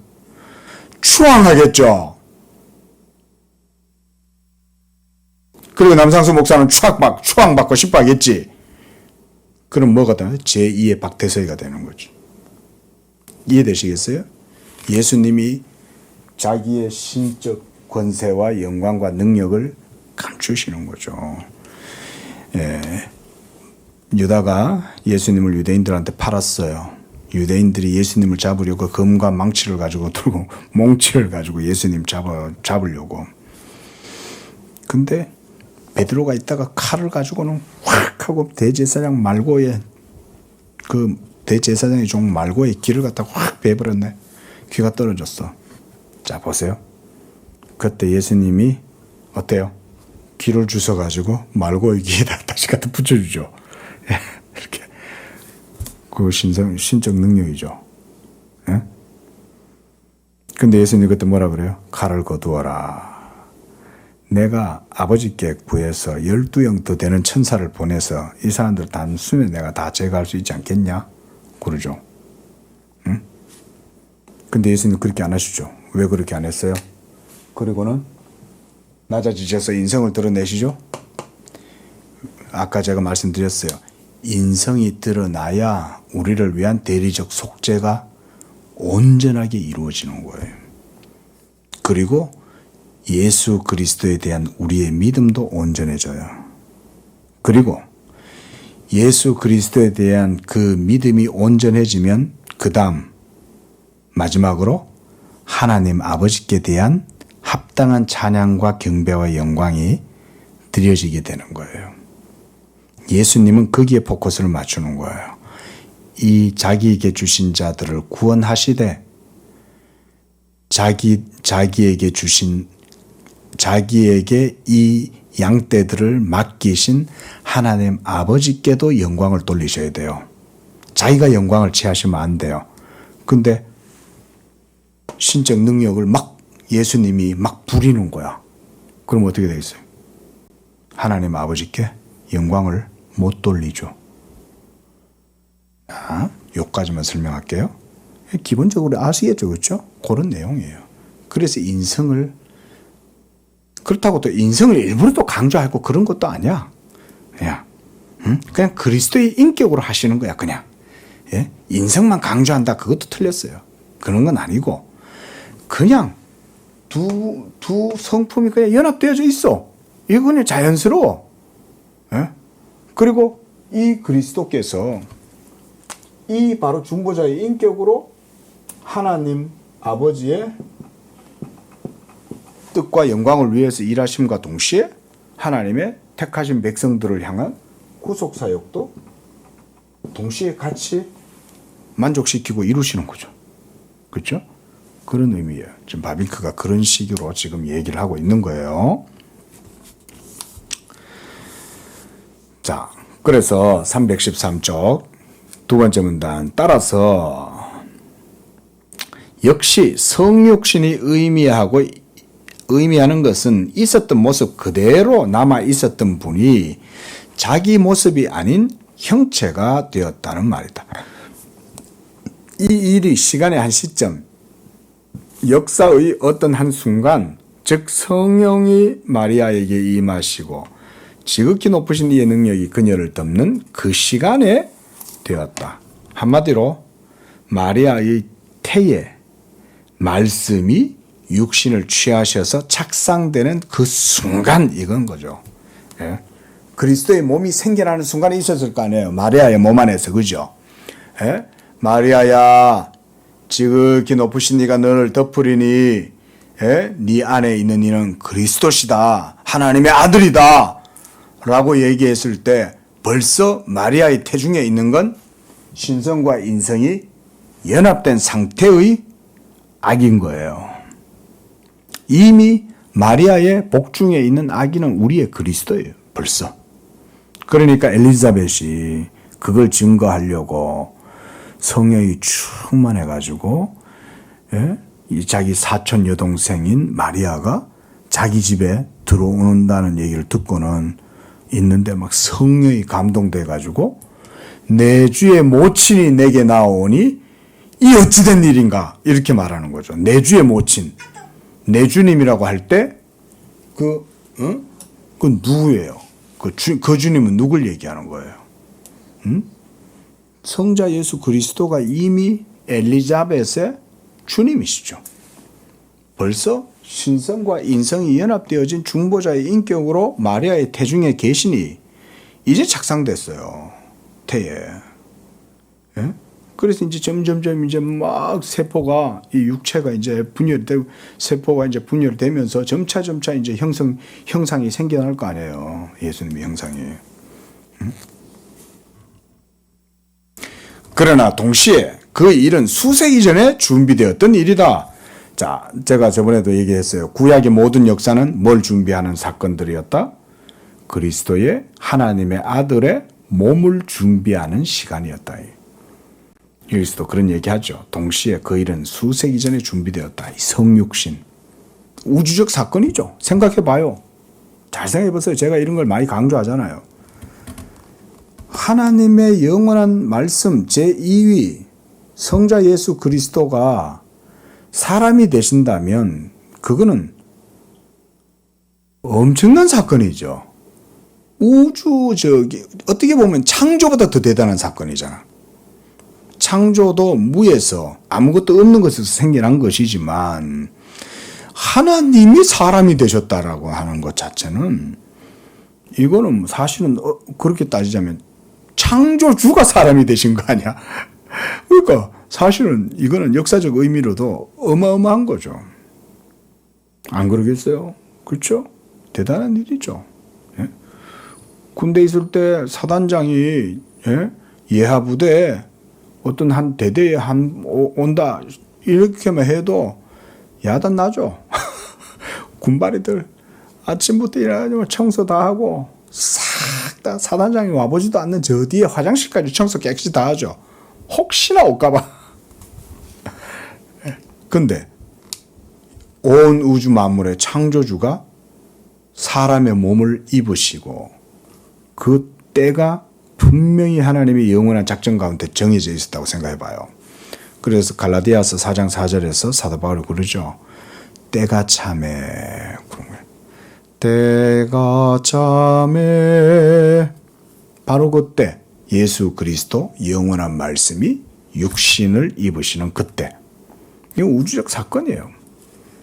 추앙하겠죠. 그리고 남상수 목사는 추앙받고 싶어 하겠지. 그럼 뭐가 되나요? 제2의 박태서이가 되는 거죠. 이해되시겠어요? 예수님이 자기의 신적 권세와 영광과 능력을 감추시는 거죠. 예. 유다가 예수님을 유대인들한테 팔았어요. 유대인들이 예수님을 잡으려고 검과 망치를 가지고 들고 몽치를 가지고 예수님 잡으려고. 근데 베드로가 있다가 칼을 가지고는 확 하고 대제사장 말고에, 그 대제사장의 종 말고에 귀를 갖다 확 베버렸네. 귀가 떨어졌어. 자, 보세요. 그때 예수님이 어때요? 귀를 주워가지고 말고의 귀에다 다시 갖다 붙여주죠. 이렇게. 그 신적 능력이죠. 예? 근데 예수님 그때 뭐라 그래요? 칼을 거두어라. 내가 아버지께 구해서 12영 더 되는 천사를 보내서 이 사람들 단숨에 내가 다 제거할 수 있지 않겠냐? 그러죠. 응? 근데 예수님 그렇게 안 하시죠. 왜 그렇게 안 했어요? 그리고는 낮아지셔서 인성을 드러내시죠. 아까 제가 말씀드렸어요. 인성이 드러나야 우리를 위한 대리적 속죄가 온전하게 이루어지는 거예요. 그리고 예수 그리스도에 대한 우리의 믿음도 온전해져요. 그리고 예수 그리스도에 대한 그 믿음이 온전해지면 그 다음 마지막으로 하나님 아버지께 대한 합당한 찬양과 경배와 영광이 드려지게 되는 거예요. 예수님은 거기에 포커스를 맞추는 거예요. 이 자기에게 주신 자들을 구원하시되 자기에게 이 양떼들을 맡기신 하나님 아버지께도 영광을 돌리셔야 돼요. 자기가 영광을 취하시면 안 돼요. 근데 신적 능력을 막 예수님이 막 부리는 거야. 그럼 어떻게 되겠어요? 하나님 아버지께 영광을 못 돌리죠. 요까지만 설명할게요. 기본적으로 아시겠죠, 그렇죠? 그런 내용이에요. 그래서 인성을, 그렇다고 또 인성을 일부러 또 강조하고 그런 것도 아니야. 그냥 그리스도의 인격으로 하시는 거야, 그냥. 예? 인성만 강조한다, 그것도 틀렸어요. 그런 건 아니고, 그냥 두 성품이 그냥 연합되어져 있어. 이거 그냥 자연스러워. 예? 그리고 이 그리스도께서 이 바로 중보자의 인격으로 하나님 아버지의 뜻과 영광을 위해서 일하심과 동시에 하나님의 택하신 백성들을 향한 구속 사역도 동시에 같이 만족시키고 이루시는 거죠. 그렇죠? 그런 의미예요. 지금 바빙크가 그런 식으로 지금 얘기를 하고 있는 거예요. 자, 그래서 313쪽 두 번째 문단 따라서 역시 성육신이 의미하는 것은 있었던 모습 그대로 남아 있었던 분이 자기 모습이 아닌 형체가 되었다는 말이다. 이 일이 시간의 한 시점, 역사의 어떤 한 순간, 즉 성령이 마리아에게 임하시고 지극히 높으신 이의 능력이 그녀를 덮는 그 시간에 되었다. 한마디로 마리아의 태에 말씀이 육신을 취하셔서 착상되는 그 순간, 이건 거죠. 예? 그리스도의 몸이 생겨나는 순간에 있었을 거 아니에요. 마리아의 몸 안에서, 그죠? 예? 마리아야, 지극히 높으신 네가 너를 덮으리니, 예? 네 안에 있는 이는 그리스도시다. 하나님의 아들이다. 라고 얘기했을 때 벌써 마리아의 태중에 있는 건 신성과 인성이 연합된 상태의 악인 거예요. 이미 마리아의 복중에 있는 아기는 우리의 그리스도예요. 벌써. 그러니까 엘리자벳이 그걸 증거하려고 성령이 충만해가지고, 예? 이 자기 사촌 여동생인 마리아가 자기 집에 들어온다는 얘기를 듣고는 있는데 막 성령이 감동돼가지고 내 주의 모친이 내게 나오니 이 어찌된 일인가 이렇게 말하는 거죠. 내 주의 모친, 내 주님이라고 할 때 그 누구예요? 그 주님은 누굴 얘기하는 거예요? 성자 예수 그리스도가 이미 엘리자벳의 주님이시죠. 벌써 신성과 인성이 연합되어진 중보자의 인격으로 마리아의 태중에 계시니 이제 착상됐어요. 태에. 예? 그래서 이제 점점점 이제 막 세포가 이 육체가 이제 분열되고 세포가 이제 분열되면서 점차 이제 형상이 생겨날 거 아니에요. 예수님의 형상이. 그러나 동시에 그 일은 수세기 전에 준비되었던 일이다. 자, 제가 저번에도 얘기했어요. 구약의 모든 역사는 뭘 준비하는 사건들이었다? 그리스도의 하나님의 아들의 몸을 준비하는 시간이었다. 여기서도 그런 얘기하죠. 동시에 그 일은 수세기 전에 준비되었다. 이 성육신. 우주적 사건이죠. 생각해봐요. 잘 생각해보세요. 제가 이런 걸 많이 강조하잖아요. 하나님의 영원한 말씀 제2위 성자 예수 그리스도가 사람이 되신다면 그거는 엄청난 사건이죠. 우주적이 어떻게 보면 창조보다 더 대단한 사건이잖아. 창조도 무에서 아무것도 없는 것에서 생겨난 것이지만 하나님이 사람이 되셨다라고 하는 것 자체는 이거는 사실은 그렇게 따지자면 창조주가 사람이 되신 거 아니야. 그러니까 사실은 이거는 역사적 의미로도 어마어마한 거죠. 안 그러겠어요? 그렇죠? 대단한 일이죠. 예? 군대 있을 때 사단장이 예? 예하 부대에 어떤 한 대대에 온다 이렇게만 해도 야단 나죠. 군바리들 아침부터 일어나서 청소 다 하고 싹 사단장이 와보지도 않는 저 뒤에 화장실까지 청소 깨끗이 다 하죠. 혹시나 올까봐. 근데 온 우주 만물의 창조주가 사람의 몸을 입으시고 그 때가 분명히 하나님의 영원한 작전 가운데 정해져 있었다고 생각해 봐요. 그래서 갈라디아서 4장 4절에서 사도 바울이 그러죠. 때가 참에, 때가 참에, 바로 그때 예수 그리스도 영원한 말씀이 육신을 입으시는 그때. 이건 우주적 사건이에요.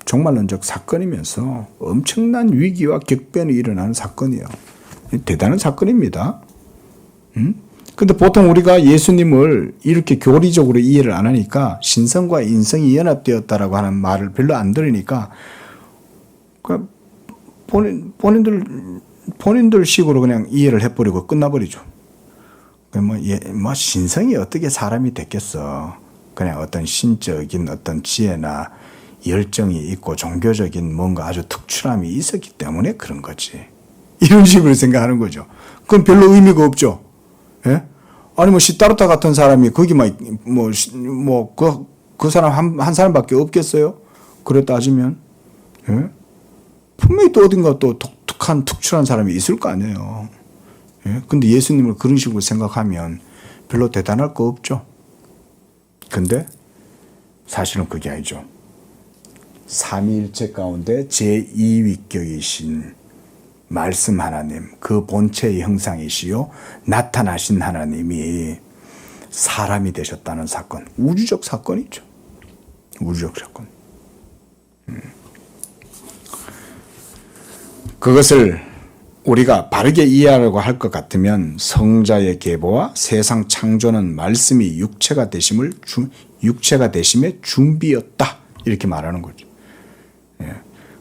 종말론적 사건이면서 엄청난 위기와 격변이 일어나는 사건이에요. 대단한 사건입니다. 근데 보통 우리가 예수님을 이렇게 교리적으로 이해를 안 하니까 신성과 인성이 연합되었다라고 하는 말을 별로 안 들으니까 본인들 식으로 그냥 이해를 해버리고 끝나버리죠. 뭐 신성이 어떻게 사람이 됐겠어. 그냥 어떤 신적인 어떤 지혜나 열정이 있고 종교적인 뭔가 아주 특출함이 있었기 때문에 그런 거지. 이런 식으로 생각하는 거죠. 그건 별로 의미가 없죠. 예? 아니 뭐 시타르타 같은 사람이 거기 그 사람 한 사람밖에 없겠어요? 그래 따지면 예? 분명히 또 어딘가 또 독특한 특출한 사람이 있을 거 아니에요. 예? 근데 예수님을 그런 식으로 생각하면 별로 대단할 거 없죠. 근데 사실은 그게 아니죠. 삼위일체 가운데 제2위격이신 말씀 하나님, 그 본체의 형상이시요 나타나신 하나님이 사람이 되셨다는 사건, 우주적 사건이죠. 우주적 사건. 그것을 우리가 바르게 이해하려고 할 것 같으면 성자의 계보와 세상 창조는 말씀이 육체가 되심의 준비였다 이렇게 말하는 거죠. 예.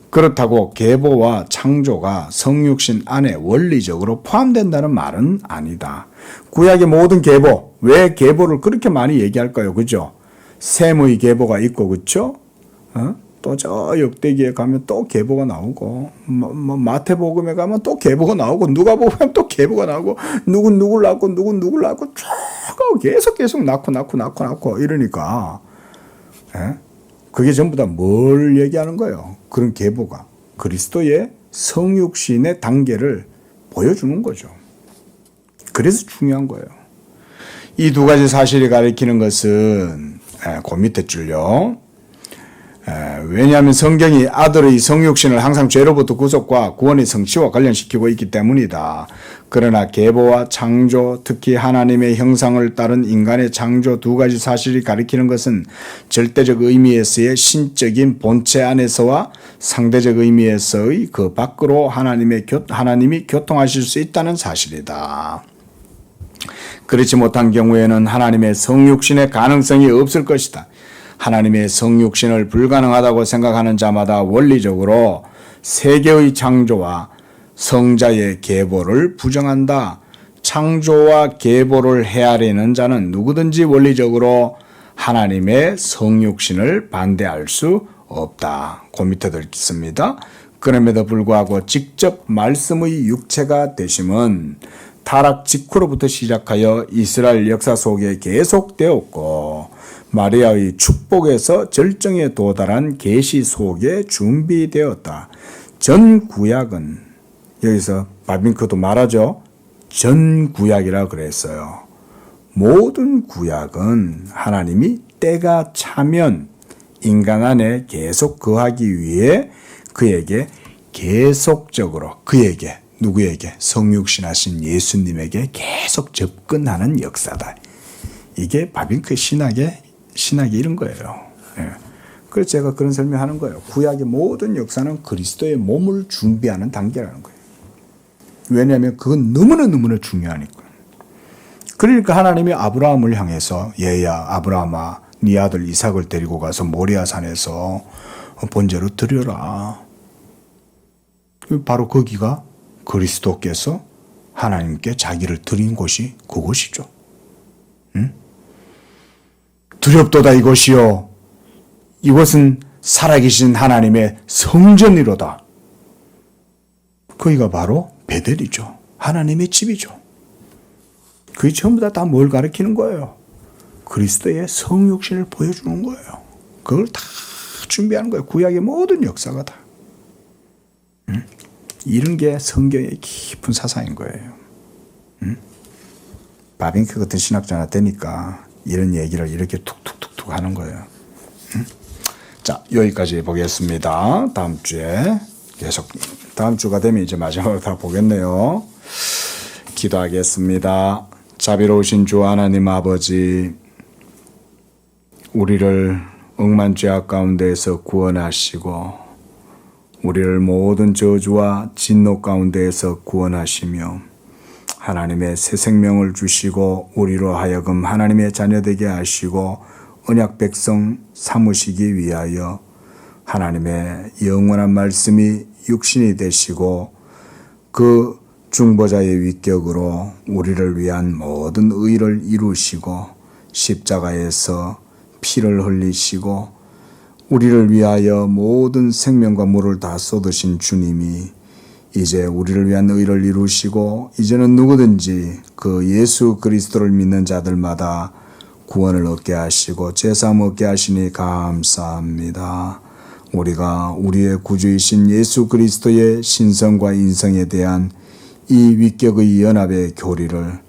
그렇다고 계보와 창조가 성육신 안에 원리적으로 포함된다는 말은 아니다. 구약의 모든 계보, 왜 계보를 그렇게 많이 얘기할까요? 그죠? 셈의 계보가 있고, 그쵸? 또 저 역대기에 가면 또 계보가 나오고, 마태복음에 가면 또 계보가 나오고, 누가복음에 또 계보가 나오고, 누군 누굴 낳고, 누군 누굴 낳고, 쭉 계속 낳고 이러니까, 예? 그게 전부 다 뭘 얘기하는 거예요? 그런 계보가 그리스도의 성육신의 단계를 보여주는 거죠. 그래서 중요한 거예요. 이 두 가지 사실이 가리키는 것은 그 밑에 줄요. 왜냐하면 성경이 아들의 성육신을 항상 죄로부터 구속과 구원의 성취와 관련시키고 있기 때문이다. 그러나 계보와 창조, 특히 하나님의 형상을 따른 인간의 창조 두 가지 사실이 가리키는 것은 절대적 의미에서의 신적인 본체 안에서와 상대적 의미에서의 그 밖으로 하나님이 교통하실 수 있다는 사실이다. 그렇지 못한 경우에는 하나님의 성육신의 가능성이 없을 것이다. 하나님의 성육신을 불가능하다고 생각하는 자마다 원리적으로 세계의 창조와 성자의 계보를 부정한다. 창조와 계보를 헤아리는 자는 누구든지 원리적으로 하나님의 성육신을 반대할 수 없다. 그 밑에도 있습니다. 그럼에도 불구하고 직접 말씀의 육체가 되심은 타락 직후로부터 시작하여 이스라엘 역사 속에 계속되었고 마리아의 축복에서 절정에 도달한 계시 속에 준비되었다. 전 구약은 여기서 바빙크도 말하죠. 전 구약이라 그랬어요. 모든 구약은 하나님이 때가 차면 인간 안에 계속 거하기 위해 그에게 계속적으로 누구에게 성육신하신 예수님에게 계속 접근하는 역사다. 이게 바빙크 신학의 이런 거예요. 예. 그래서 제가 그런 설명하는 거예요. 구약의 모든 역사는 그리스도의 몸을 준비하는 단계라는 거예요. 왜냐하면 그건 너무나 중요하니까. 그러니까 하나님이 아브라함을 향해서 얘야 아브라함아 네 아들 이삭을 데리고 가서 모리아 산에서 번제로 드려라. 바로 거기가 그리스도께서 하나님께 자기를 드린 곳이 그곳이죠. 응? 두렵도다 이것이요. 이것은 살아계신 하나님의 성전이로다. 거기가 바로 베델이죠. 하나님의 집이죠. 그게 전부 다 뭘 가리키는 거예요? 그리스도의 성육신을 보여주는 거예요. 그걸 다 준비하는 거예요. 구약의 모든 역사가 다. 이런 게 성경의 깊은 사상인 거예요. 바빙크 같은 신학자가 되니까 이런 얘기를 이렇게 툭툭툭툭 하는 거예요. 자, 여기까지 보겠습니다. 다음 주에 계속, 다음 주가 되면 이제 마지막으로 다 보겠네요. 기도하겠습니다. 자비로우신 주 하나님 아버지, 우리를 억만 죄악 가운데에서 구원하시고 우리를 모든 저주와 진노 가운데에서 구원하시며 하나님의 새 생명을 주시고 우리로 하여금 하나님의 자녀되게 하시고 언약 백성 삼으시기 위하여 하나님의 영원한 말씀이 육신이 되시고 그 중보자의 위격으로 우리를 위한 모든 의를 이루시고 십자가에서 피를 흘리시고 우리를 위하여 모든 생명과 물을 다 쏟으신 주님이 이제 우리를 위한 의를 이루시고 이제는 누구든지 그 예수 그리스도를 믿는 자들마다 구원을 얻게 하시고 제사함 얻게 하시니 감사합니다. 우리가 우리의 구주이신 예수 그리스도의 신성과 인성에 대한 이 위격의 연합의 교리를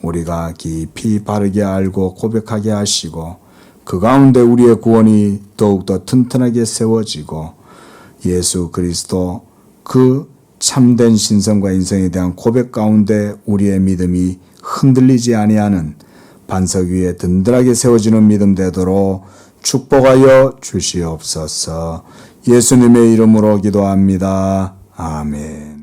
우리가 깊이 바르게 알고 고백하게 하시고 그 가운데 우리의 구원이 더욱더 튼튼하게 세워지고 예수 그리스도 그 참된 신성과 인성에 대한 고백 가운데 우리의 믿음이 흔들리지 아니하는 반석 위에 든든하게 세워지는 믿음 되도록 축복하여 주시옵소서. 예수님의 이름으로 기도합니다. 아멘.